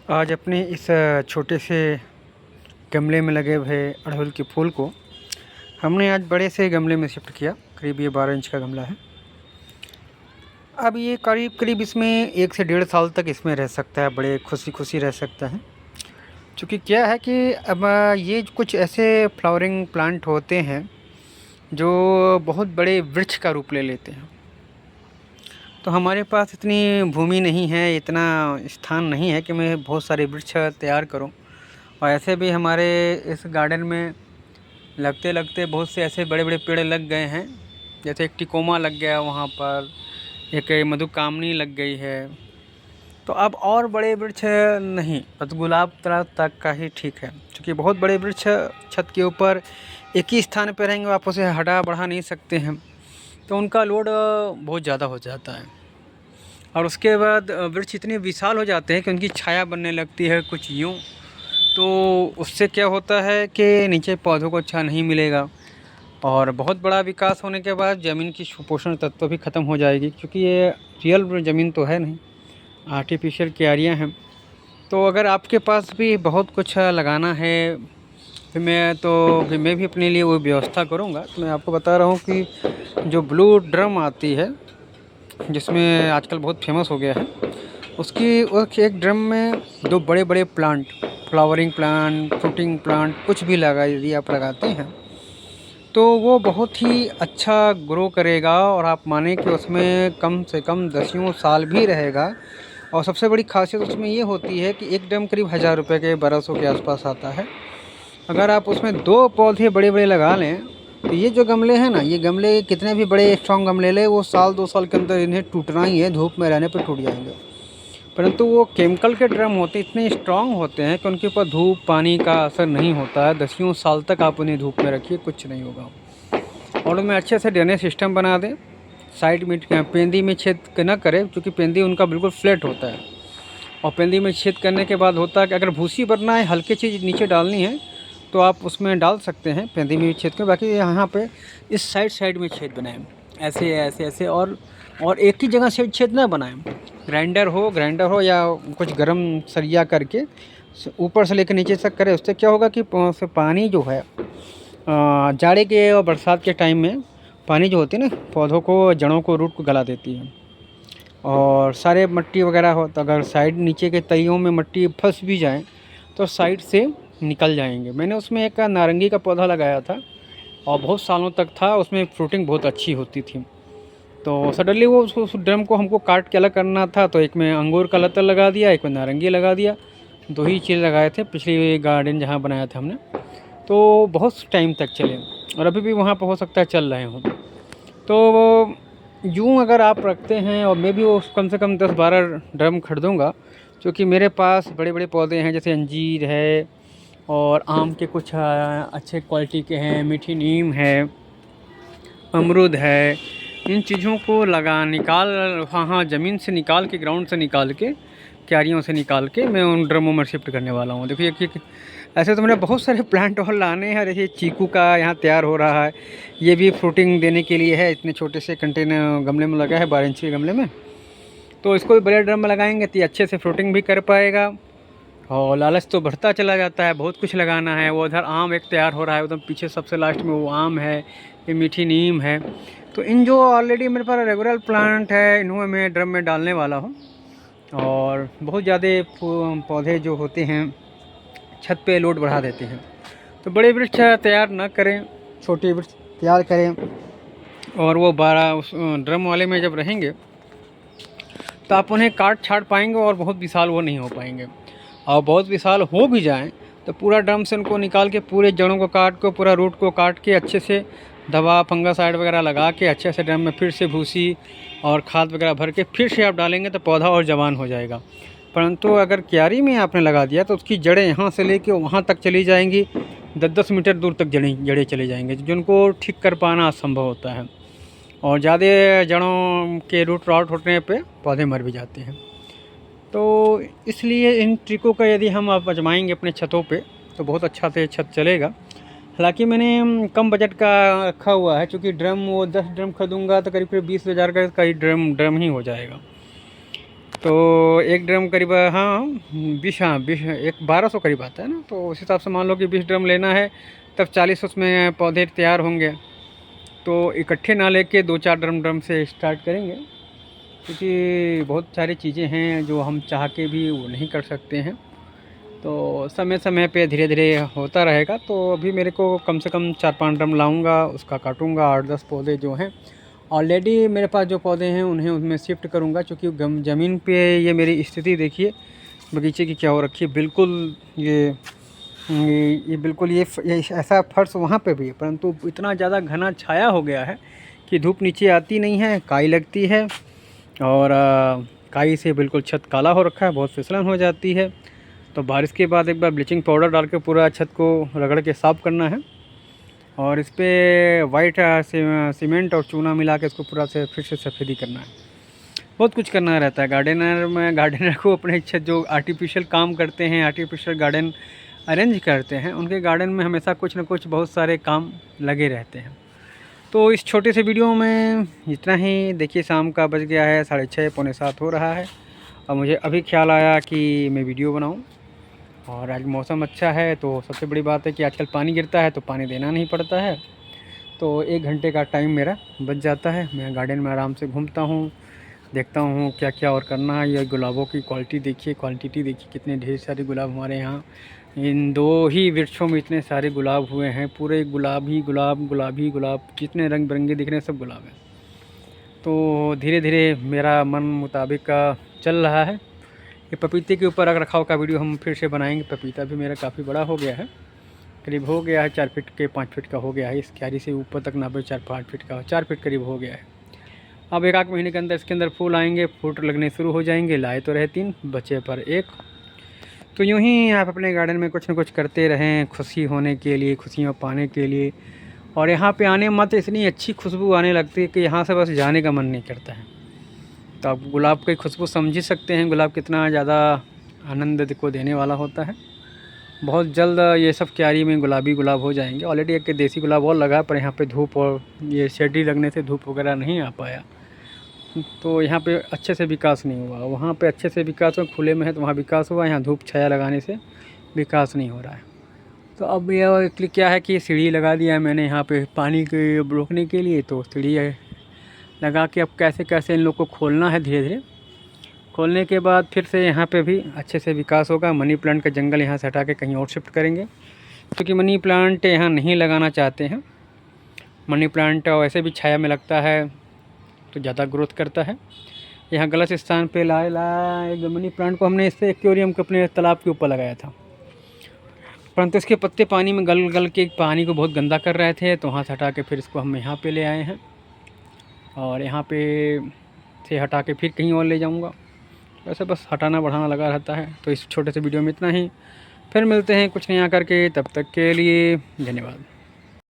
आज अपने इस छोटे से गमले में लगे हुए अड़हुल के फूल को हमने आज बड़े से गमले में शिफ्ट किया। करीब ये 12 इंच का गमला है। अब ये करीब करीब इसमें 1 से 1.5 साल तक इसमें रह सकता है, बड़े खुशी खुशी रह सकता है। क्योंकि क्या है कि अब ये कुछ ऐसे फ्लावरिंग प्लांट होते हैं जो बहुत बड़े वृक्ष का रूप ले लेते हैं। तो हमारे पास इतनी भूमि नहीं है, इतना स्थान नहीं है कि मैं बहुत सारे वृक्ष तैयार करूं। और ऐसे भी हमारे इस गार्डन में लगते लगते बहुत से ऐसे बड़े बड़े पेड़ लग गए हैं। जैसे एक टिकोमा लग गया, वहाँ पर एक मधुकामनी लग गई है। तो अब और बड़े वृक्ष नहीं, बस गुलाब तक का ही ठीक है। क्योंकि बहुत बड़े वृक्ष छत के ऊपर एक ही स्थान पर रहेंगे, आप उसे हटा बढ़ा नहीं सकते हैं। तो उनका लोड बहुत ज़्यादा हो जाता है। और उसके बाद वृक्ष इतने विशाल हो जाते हैं कि उनकी छाया बनने लगती है कुछ यूँ। तो उससे क्या होता है कि नीचे पौधों को अच्छा नहीं मिलेगा। और बहुत बड़ा विकास होने के बाद ज़मीन की सुपोषण तत्व भी ख़त्म हो जाएगी। क्योंकि ये रियल ज़मीन तो है नहीं, आर्टिफिशियल क्यारियाँ हैं। तो अगर आपके पास भी बहुत कुछ लगाना है, फिर मैं भी अपने लिए वो व्यवस्था करूँगा। तो मैं आपको बता रहा हूँ कि जो ब्लू ड्रम आती है, जिसमें आजकल बहुत फेमस हो गया है, उसकी एक ड्रम में 2 बड़े बड़े plant, flowering plant, fruiting plant, कुछ भी लगा यदि आप लगाते हैं तो वो बहुत ही अच्छा ग्रो करेगा। और आप माने कि उसमें कम से कम 10 साल भी रहेगा। और सबसे बड़ी खासियत उसमें ये होती है कि एक ड्रम करीब 1000 रुपये के 1200 के आसपास आता है। अगर आप उसमें 2 पौधे बड़े बड़े लगा लें तो ये जो गमले हैं ना, ये गमले कितने भी बड़े स्ट्रॉन्ग गमले ले, वो साल 2 साल के अंदर इन्हें टूटना ही है, धूप में रहने पर टूट जाएंगे। परंतु वो केमिकल के ड्रम होते हैं, इतने स्ट्रॉन्ग होते हैं कि उनके ऊपर धूप पानी का असर नहीं होता है। 10 साल तक आप उन्हें धूप में रखिए, कुछ नहीं होगा। और उनमें अच्छे से ड्रेनेज सिस्टम बना दें। साइड में पेंदी में छेद न करें, क्योंकि पेंदी उनका बिल्कुल फ्लैट होता है। और पेंदी में छेद करने के बाद होता है कि अगर भूसी भरना है, हल्की चीज़ नीचे डालनी है, तो आप उसमें डाल सकते हैं पेंदी में छेद कर। बाकी यहाँ पे इस साइड में छेद बनाएं, ऐसे ऐसे ऐसे। और एक ही जगह से छेद ना बनाएं। ग्राइंडर हो या कुछ गर्म सरिया करके ऊपर से लेकर नीचे तक करें। उससे क्या होगा कि पानी जो है जाड़े के और बरसात के टाइम में पानी जो होती है ना, पौधों को, जड़ों को, रूट को गला देती है। और सारे मट्टी वगैरह हो तो अगर साइड नीचे के तलियों में मट्टी फंस भी जाए तो साइड से निकल जाएंगे। मैंने उसमें एक नारंगी का पौधा लगाया था और बहुत सालों तक था, उसमें फ्रूटिंग बहुत अच्छी होती थी। तो सडनली वो उस ड्रम को हमको काट के अलग करना था, तो एक में अंगूर का लता लगा दिया, एक में नारंगी लगा दिया। 2 ही चीज़ लगाए थे पिछली गार्डन जहाँ बनाया था हमने। तो बहुत टाइम तक चले और अभी भी वहाँ पर हो सकता है चल रहे हों। तो यूँ अगर आप रखते हैं, और मैं भी वो कम से कम 10-12 ड्रम खरीदूँगा। क्योंकि मेरे पास बड़े बड़े पौधे हैं, जैसे अंजीर है और आम के कुछ अच्छे क्वालिटी के हैं, मीठी नीम है, अमरूद है। इन चीज़ों को हाँ ज़मीन से निकाल के, ग्राउंड से निकाल के, क्यारियों से निकाल के मैं उन ड्रमों में शिफ्ट करने वाला हूँ। देखिए कि ऐसे तो मैंने बहुत सारे प्लांट और लाने हैं। देखिए चीकू का यहाँ तैयार हो रहा है, ये भी फ्रूटिंग देने के लिए है। इतने छोटे से कंटेनर गमले में लगा है, 12 इंच के गमले में। तो इसको भी बड़े ड्रम में लगाएंगे तो ये अच्छे से फ्रूटिंग भी कर पाएगा। और लालच तो बढ़ता चला जाता है, बहुत कुछ लगाना है। वो उधर आम एक तैयार हो रहा है, एकदम पीछे सबसे लास्ट में वो आम है, ये मीठी नीम है। तो इन जो ऑलरेडी मेरे पास रेगुलर प्लांट है, इन्हों मैं ड्रम में डालने वाला हूँ। और बहुत ज़्यादा पौधे जो होते हैं छत पे लोड बढ़ा देते हैं। तो बड़े वृक्ष तैयार ना करें, छोटे वृक्ष तैयार करें। और वो 12 उस ड्रम वाले में जब रहेंगे तो आप उन्हें काट छाट पाएंगे और बहुत विशाल वो नहीं हो पाएंगे। और बहुत विशाल हो भी जाएं तो पूरा ड्रम से उनको निकाल के पूरे जड़ों को काट के, पूरा रूट को काट के, अच्छे से दवा फंगासाइड वगैरह लगा के अच्छे से ड्रम में फिर से भूसी और खाद वगैरह भर के फिर से आप डालेंगे तो पौधा और जवान हो जाएगा। परंतु अगर क्यारी में आपने लगा दिया तो उसकी जड़ें यहाँ से लेके वहाँ तक चली जाएंगी, 10-10 मीटर दूर तक जड़ें चले जाएंगे, जिनको ठीक कर पाना असंभव होता है। और ज़्यादा जड़ों के रूट रॉट होने पे पौधे मर भी जाते हैं। तो इसलिए इन ट्रिकों का यदि हम आप आजमाएंगे अपने छतों पे तो बहुत अच्छा से छत चलेगा। हालांकि मैंने कम बजट का रखा हुआ है, क्योंकि ड्रम वो 10 ड्रम खरीदूँगा तो करीब 20,000 का ही ड्रम ही हो जाएगा। तो एक ड्रम करीब हाँ 20 हाँ 20 एक 1200 करीब आता है ना। तो उस हिसाब से मान लो कि 20 ड्रम लेना है, तब 40 उसमें पौधे तैयार होंगे। तो इकट्ठे ना लेके 2-4 ड्रम ड्रम से स्टार्ट करेंगे, क्योंकि बहुत सारी चीज़ें हैं जो हम चाह के भी वो नहीं कर सकते हैं। तो समय समय पे धीरे धीरे होता रहेगा। तो अभी मेरे को कम से कम 4-5 ड्रम लाऊंगा, उसका काटूंगा। 8-10 पौधे जो हैं ऑलरेडी मेरे पास जो पौधे हैं उन्हें उसमें शिफ्ट करूंगा, क्योंकि ज़मीन पे ये मेरी स्थिति देखिए बगीचे की क्या हो रखी है। बिल्कुल ये बिल्कुल ये ऐसा फर्श वहाँ पे भी है, परंतु इतना ज़्यादा घना छाया हो गया है कि धूप नीचे आती नहीं है, काई लगती है। और काई से बिल्कुल छत काला हो रखा है, बहुत फिसलन हो जाती है। तो बारिश के बाद एक बार ब्लीचिंग पाउडर डाल के पूरा छत को रगड़ के साफ़ करना है, और इस पर वाइट सीमेंट और चूना मिला के इसको पूरा से फिर से सफ़ेदी करना है। बहुत कुछ करना रहता है। गार्डनर को अपने इच्छा जो आर्टिफिशियल काम करते हैं, आर्टिफिशियल गार्डन अरेंज करते हैं, उनके गार्डन में हमेशा कुछ न कुछ बहुत सारे काम लगे रहते हैं। तो इस छोटे से वीडियो में इतना ही। देखिए शाम का बज गया है 6:30 पौने 7 हो रहा है, और मुझे अभी ख्याल आया कि मैं वीडियो बनाऊं। और आज मौसम अच्छा है, तो सबसे बड़ी बात है कि आजकल पानी गिरता है तो पानी देना नहीं पड़ता है। तो 1 घंटे का टाइम मेरा बच जाता है। मैं गार्डन में आराम से घूमता हूँ, देखता हूँ क्या क्या और करना है। ये गुलाबों की क्वालिटी देखिए, क्वांटिटी देखिए, कितने ढेर सारे गुलाब हमारे यहाँ। इन 2 ही वृक्षों में इतने सारे गुलाब हुए हैं, पूरे गुलाब ही गुलाब, गुलाब ही गुलाब, जितने रंग बिरंगे दिख रहे हैं सब गुलाब हैं। तो धीरे धीरे मेरा मन मुताबिक चल रहा है। ये पपीते के ऊपर रख रखाव का वीडियो हम फिर से बनाएंगे। पपीता भी मेरा काफ़ी बड़ा हो गया है, करीब हो गया है 4 फीट के 5 फीट का हो गया है। इस क्यारी से ऊपर तक नापे 4-5 फीट का, 4 फीट करीब हो गया है। अब 1-8 महीने के अंदर इसके अंदर फूल आएंगे, फ्रूट लगने शुरू हो जाएंगे। लाए तो रहे 3, बचे पर 1। तो यूँ ही आप अपने गार्डन में कुछ न कुछ करते रहें, खुशी होने के लिए, खुशियाँ पाने के लिए। और यहाँ पे आने मत, इतनी अच्छी खुशबू आने लगती है कि यहाँ से बस जाने का मन नहीं करता है। तो आप गुलाब की खुशबू समझ ही सकते हैं, गुलाब कितना ज़्यादा आनंद को देने वाला होता है। बहुत जल्द ये सब क्यारी में गुलाबी गुलाब हो जाएंगे। ऑलरेडी एक देसी गुलाब और लगा, पर यहाँ पे धूप और ये शेडी लगने से धूप वगैरह नहीं आ पाया, तो यहाँ पे अच्छे से विकास नहीं हुआ। वहाँ पे अच्छे से विकास हुआ, खुले में है तो वहाँ विकास हुआ, यहाँ धूप छाया लगाने से विकास नहीं हो रहा है। तो अब यह क्या है कि सीढ़ी लगा दिया है मैंने यहाँ पे पानी के रोकने के लिए। तो सीढ़ी लगा के अब कैसे कैसे इन लोग को खोलना है, धीरे धीरे खोलने के बाद फिर से यहाँ पे भी अच्छे से विकास होगा। मनी प्लांट का जंगल यहाँ से हटा के कहीं और शिफ्ट करेंगे, क्योंकि मनी प्लांट यहाँ नहीं लगाना चाहते हैं। मनी प्लांट वैसे भी छाया में लगता है तो ज़्यादा ग्रोथ करता है। यहाँ गलत स्थान पे लाए मनी प्लांट को हमने इससे एक्वेरियम के अपने तालाब के ऊपर लगाया था, परंतु इसके पत्ते पानी में गल गल के पानी को बहुत गंदा कर रहे थे। तो वहाँ से हटा के फिर इसको हम यहाँ पे ले आए हैं, और यहाँ पे से हटा के फिर कहीं और ले जाऊँगा। वैसे बस हटाना बढ़ाना लगा रहता है। तो इस छोटे से वीडियो में इतना ही, फिर मिलते हैं कुछ नया करके। तब तक के लिए धन्यवाद।